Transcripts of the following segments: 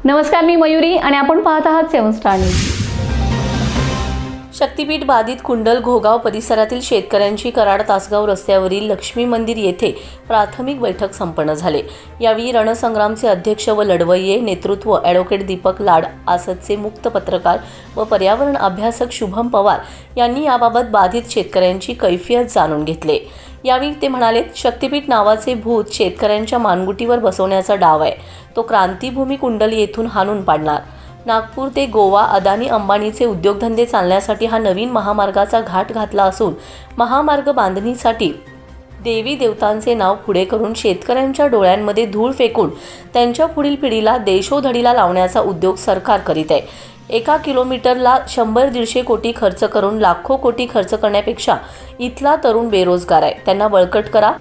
नमस्कार, मी मयुरी आणि आपण पाहत आहात 7 स्टार न्यूज। शक्तीपीठ बाधित कुंडल घोगाव परिसरातील शेतकऱ्यांची कराड तासगाव रस्त्यावरील लक्ष्मी मंदिर येथे प्राथमिक बैठक संपन्न झाली। यावेळी रणसंग्रामचे अध्यक्ष व लढवय्ये नेतृत्व ॲडव्होकेट दीपक लाड, आसतचे मुक्त पत्रकार व पर्यावरण अभ्यासक शुभम पवार यांनी याबाबत बाधित शेतकऱ्यांची कैफियत जाणून घेतली। यावेळी ते म्हणाले, शक्तीपीठ नावाचे भूत शेतकऱ्यांच्या मानगुटीवर बसवण्याचा डाव आहे। तो क्रांतीभूमी कुंडल येथून हाणून पाडणार। नागपूर ते गोवा अदानी अंबानीचे उद्योगधंदे चालण्यासाठी हा नवीन महामार्गाचा घाट घातला असून महामार्ग बांधणीसाठी देवी देवतांचे नाव पुढे करून शेतकऱ्यांच्या डोळ्यांमध्ये धूळ फेकून त्यांच्या पुढील पिढीला देशोधडीला लावण्याचा उद्योग सरकार करीत आहे। 1 किलोमीटरला 100-150 कोटी खर्च करून लाखो कोटी खर्च करण्यापेक्षा इथला तरुण बेरोजगार आहे, त्यांना बळकट करा।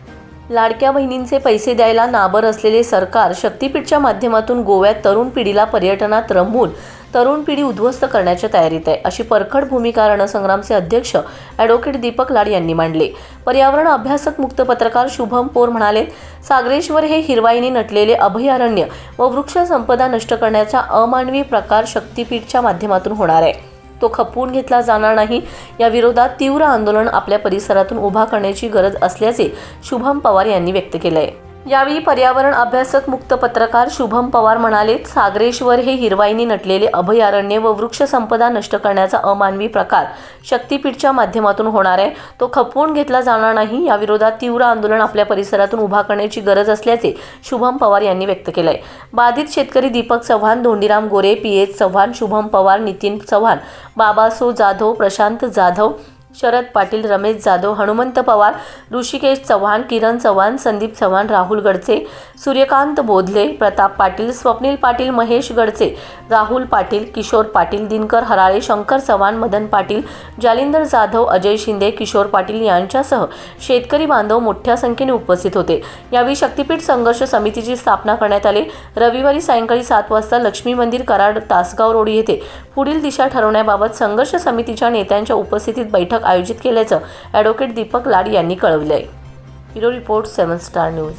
लाडक्या बहिणींचे पैसे द्यायला नाबर असलेले सरकार शक्तीपीठच्या माध्यमातून गोव्यात तरुण पिढीला पर्यटनात रमवून तरुण पिढी उद्ध्वस्त करण्याच्या तयारीत आहे, अशी परखड भूमिका रणसंग्रामचे अध्यक्ष ॲडव्होकेट दीपक लाड यांनी मांडली। पर्यावरण अभ्यासक मुक्त पत्रकार शुभम पवार म्हणाले, सागरेश्वर हे हिरवाईने नटलेले अभयारण्य व वृक्ष संपदा नष्ट करण्याचा अमानवी प्रकार शक्तीपीठच्या माध्यमातून होणार आहे। तो खपवून घेतला जाणार नाही। या विरोधात तीव्र आंदोलन आपल्या परिसरातून उभा करण्याची गरज असल्याचे शुभम पवार यांनी व्यक्त केले। यावेळी पर्यावरण अभ्यासक मुक्त पत्रकार शुभम पवार म्हणाले, सागरेश्वर हे हिरवाईने नटलेले अभयारण्य व वृक्ष संपदा नष्ट करण्याचा अमानवी प्रकार शक्तीपीठच्या माध्यमातून होणार आहे। तो खपवून घेतला जाणार नाही। या विरोधात तीव्र आंदोलन आपल्या परिसरातून उभा करण्याची गरज असल्याचे शुभम पवार यांनी व्यक्त केले। बाधित शेतकरी दीपक चव्हाण, धोंडीराम गोरे, पीएच चव्हाण, शुभम पवार, नितीन चव्हाण, बाबासो जाधव, प्रशांत जाधव, शरद पाटील, रमेश जाधव, हनुमंत पवार, ऋषिकेश चव्हाण, किरण चव्हाण, संदीप चव्हाण, राहुल गडचे, सूर्यकांत बोधले, प्रताप पाटील, स्वप्नील पाटील, महेश गडचे, राहुल पाटील, किशोर पाटील, दिनकर हराळे, शंकर चव्हाण, मदन पाटील, जालिंदर जाधव, अजय शिंदे, किशोर पाटील यांच्यासह शेतकरी बांधव मोठ्या संख्येने उपस्थित होते। यावेळी शक्तीपीठ संघर्ष समितीची स्थापना करण्यात आली। रविवारी सायंकाळी 7 वाजता लक्ष्मी मंदिर कराड तासगाव रोड येथे पुढील दिशा ठरवण्याबाबत संघर्ष समितीच्या नेत्यांच्या उपस्थितीत बैठक आयोजित केल्याचं ॲडव्होकेट दीपक लाड यांनी कळवले। Bureau report 7 star news.